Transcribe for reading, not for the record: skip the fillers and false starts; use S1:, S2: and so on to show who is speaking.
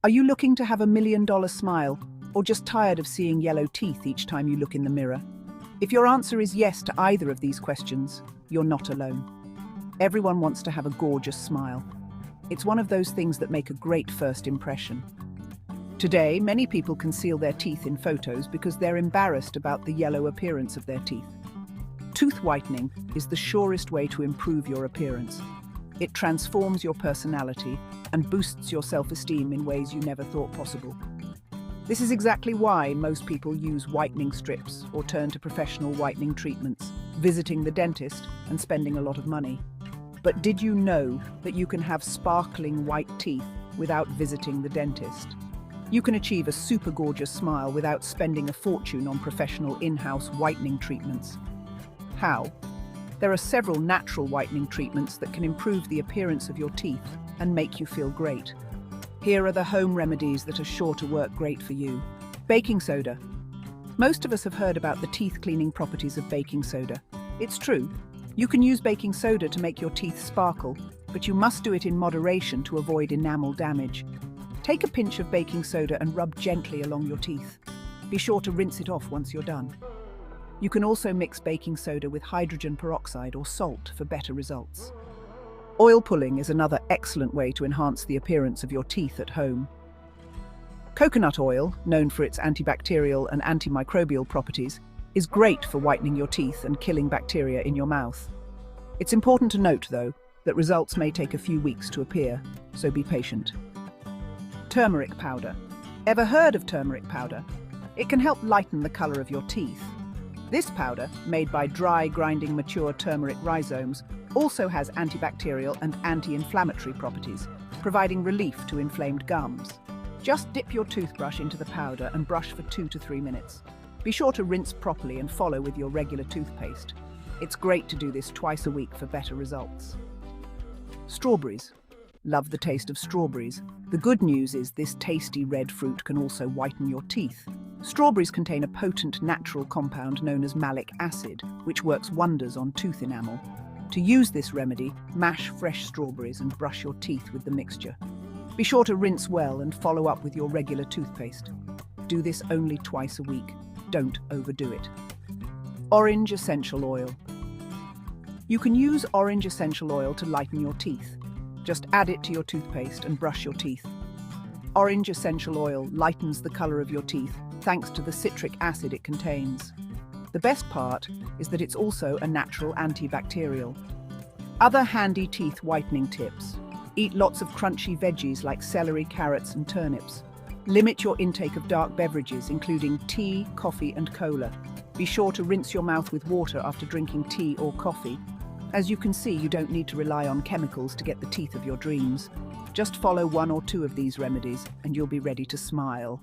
S1: Are you looking to have $1 million smile, or just tired of seeing yellow teeth each time you look in the mirror? If your answer is yes to either of these questions, you're not alone. Everyone wants to have a gorgeous smile. It's one of those things that make a great first impression. Today, many people conceal their teeth in photos because they're embarrassed about the yellow appearance of their teeth. Tooth whitening is the surest way to improve your appearance. It transforms your personality and boosts your self-esteem in ways you never thought possible. This is exactly why most people use whitening strips or turn to professional whitening treatments, visiting the dentist and spending a lot of money. But did you know that you can have sparkling white teeth without visiting the dentist? You can achieve a super gorgeous smile without spending a fortune on professional in-house whitening treatments. How? There are several natural whitening treatments that can improve the appearance of your teeth and make you feel great. Here are the home remedies that are sure to work great for you. Baking soda. Most of us have heard about the teeth cleaning properties of baking soda. It's true. You can use baking soda to make your teeth sparkle, but you must do it in moderation to avoid enamel damage. Take a pinch of baking soda and rub gently along your teeth. Be sure to rinse it off once you're done. You can also mix baking soda with hydrogen peroxide or salt for better results. Oil pulling is another excellent way to enhance the appearance of your teeth at home. Coconut oil, known for its antibacterial and antimicrobial properties, is great for whitening your teeth and killing bacteria in your mouth. It's important to note, though, that results may take a few weeks to appear, so be patient. Turmeric powder. Ever heard of turmeric powder? It can help lighten the color of your teeth. This powder, made by dry grinding mature turmeric rhizomes, also has antibacterial and anti-inflammatory properties, providing relief to inflamed gums. Just dip your toothbrush into the powder and brush for 2 to 3 minutes. Be sure to rinse properly and follow with your regular toothpaste. It's great to do this twice a week for better results. Strawberries. Love the taste of strawberries. The good news is this tasty red fruit can also whiten your teeth. Strawberries contain a potent natural compound known as malic acid, which works wonders on tooth enamel. To use this remedy, mash fresh strawberries and brush your teeth with the mixture. Be sure to rinse well and follow up with your regular toothpaste. Do this only twice a week. Don't overdo it. Orange essential oil. You can use orange essential oil to lighten your teeth. Just add it to your toothpaste and brush your teeth. Orange essential oil lightens the color of your teeth thanks to the citric acid it contains. The best part is that it's also a natural antibacterial. Other handy teeth whitening tips. Eat lots of crunchy veggies like celery, carrots, and turnips. Limit your intake of dark beverages, including tea, coffee, and cola. Be sure to rinse your mouth with water after drinking tea or coffee. As you can see, you don't need to rely on chemicals to get the teeth of your dreams. Just follow 1 or 2 of these remedies and you'll be ready to smile.